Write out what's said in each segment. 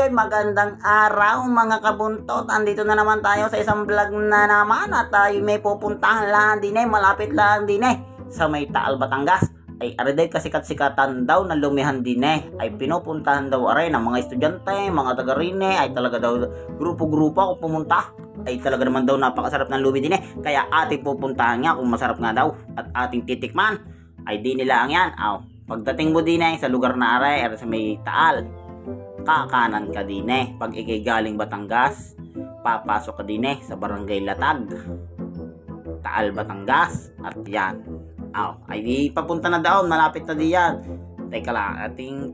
Magandang araw mga kabuntot. Andito na naman tayo sa isang vlog na naman at tayo may pupuntahan lang din malapit lang din sa may Taal, Batangas. Ay ariday kasikat-sikatan daw na lumihan din ay pinupuntahan daw aray ng mga estudyante, mga taga rine, ay talaga daw grupo-grupo ako pumunta. Ay talaga naman daw napakasarap ng lumi din kaya ating pupuntahan nga kung masarap nga daw at ating titikman. Ay di nila ang yan. Pagdating mo din sa lugar na aray sa may Taal, kakanan ka din pag ikay galing Batangas, papasok ka din sa Barangay Latag, Taal, Batangas. At yan ay papunta na daw, malapit na diyan. Teka lang, ating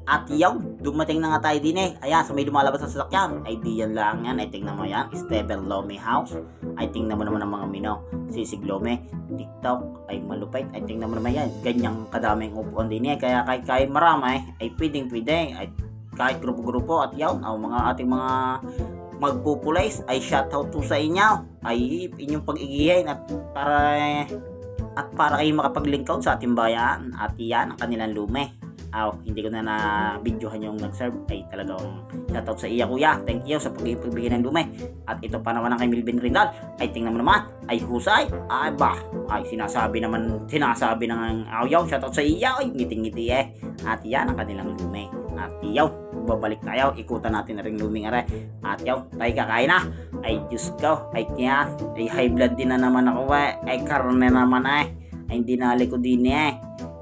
at yaw, dumating na nga tayo din ayan, sa may lumalabas sa sasakyan. Ay diyan lang yan, ay tingnan mo yan, Steven Lome House. Ay tingnan mo naman ang mga mino, Sisig Lome, TikTok, ay malupit. Ay tingnan mo naman yan, ganyang kadaming upuan din kaya kahit marami ay pwedeng ay kahit grupo-grupo. At yaw, mga ating mga magpupulays ay shoutout to sa inyo, ay inyong pag-igihin at para kayo makapag-link out sa ating bayan. At yan ang kanilang lume. Hindi ko na na-videohan yung nag-serve. Ay talagang shoutout sa iya kuya, thank you sa pagbigay ng lume. At ito pa naman ang kay Milvin Rindal, ay tingnan mo naman, ay husay, ay sinasabi ng shoutout sa iya, ay ngiti-ngiti At yan ang kanilang lume. At yaw, babalik tayo, ikutan natin na rin luming aray. At yaw, tayo kakain na. Ay Diyos ko, ay yan, ay high blood din na naman ako ay karne naman ay hindi nali ko din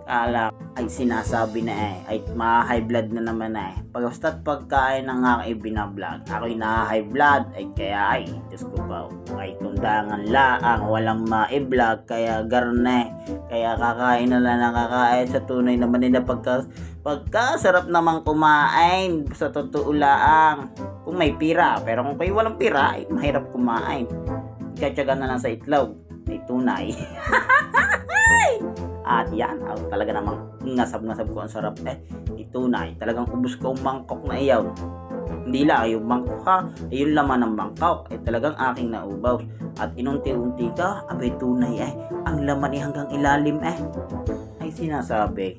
kala ay sinasabi na ay ma-high blood na naman Basta't pagkain ng aking binablog, ako'y na-high blood ay kaya ay Diyos ko pa, ay tundangan laang walang ma-vlog kaya garne, kaya kakain na lang nakakain sa tunay naman nila pagkasarap naman kumain sa totoo lang kung may pira. Pero kung kayo walang pira ay mahirap kumain, katsaga na lang sa itlog ay tunay. At yan, talaga namang ngasab-ngasab ko ang sarap itunay. Talagang ubos ko ang mangkok na iyaw. Hindi lang yung mangkok yung laman ng mangkok ay talagang aking naubaw. At inunti-unti ka, abay tunay ang laman hanggang ilalim ay sinasabi.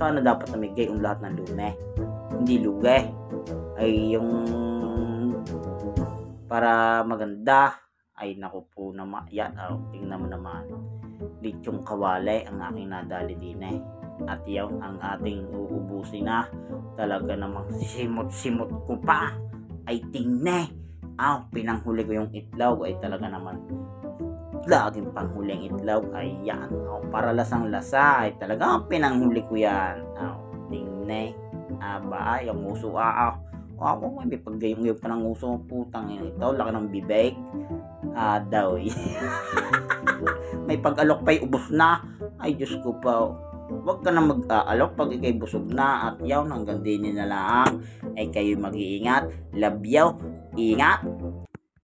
Sana dapat namigay ang lahat ng lume, hindi luge. Ay yung para maganda ay naku po naman yan. Tingnan mo naman, lityong kawali ang aking nadali din At yaw, ang ating uubusin na. Talaga namang simot-simot ko pa. Ay tingnan pinanghuli ko yung itlog. Ay talaga naman laging panghuling itlog. Ay yan, para lasang lasa. Ay talaga pinanghuli ko yan. Tingnan yung uso ako may paggayong pa ng uso. Putang ito, laki ng bibig daw may pag-alok pa'y ubos na. Ay Diyos ko pa, wag ka na mag-aalok pag ikay busog na. At yaw, hanggang din na lang ay kayo mag-iingat. Labyaw, ingat.